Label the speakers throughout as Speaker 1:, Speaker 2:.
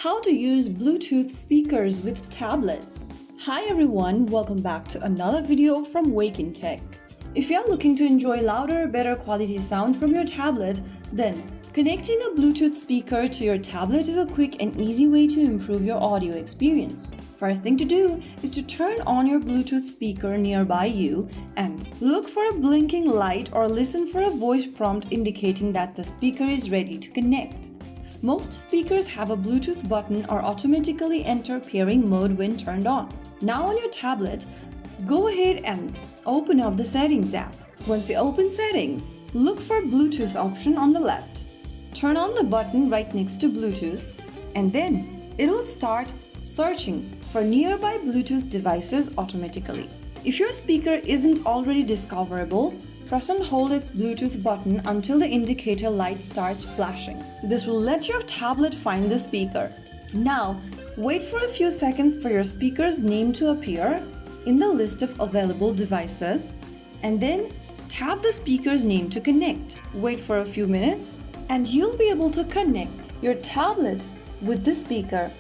Speaker 1: How to use Bluetooth speakers with tablets. Hi everyone, welcome back to another video from Wake&Tech. If you're looking to enjoy louder, better quality sound from your tablet, then connecting a Bluetooth speaker to your tablet is a quick and easy way to improve your audio experience. First thing to do is to turn on your Bluetooth speaker nearby you and look for a blinking light or listen for a voice prompt indicating that the speaker is ready to connect. Most speakers have a Bluetooth button or automatically enter pairing mode when turned on. Now on your tablet, go ahead and open up the Settings app. Once you open Settings, look for Bluetooth option on the left. Turn on the button right next to Bluetooth, and then it'll start searching for nearby Bluetooth devices automatically. If your speaker isn't already discoverable, press and hold its Bluetooth button until the indicator light starts flashing. This will let your tablet find the speaker. Now, wait for a few seconds for your speaker's name to appear in the list of available devices, and then tap the speaker's name to connect. Wait for a few minutes, and you'll be able to connect your tablet with the speaker.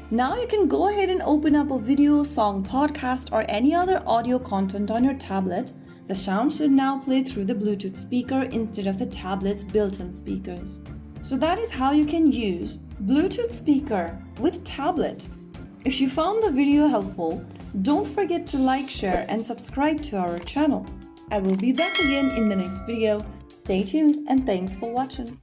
Speaker 1: Now you can go ahead and open up a video, song, podcast, or any other audio content on your tablet. The sound should now play through the Bluetooth speaker instead of the tablet's built-in speakers. So that is how you can use Bluetooth speaker with tablet. If you found the video helpful, don't forget to like, share, and subscribe to our channel. I will be back again in the next video. Stay tuned and thanks for watching.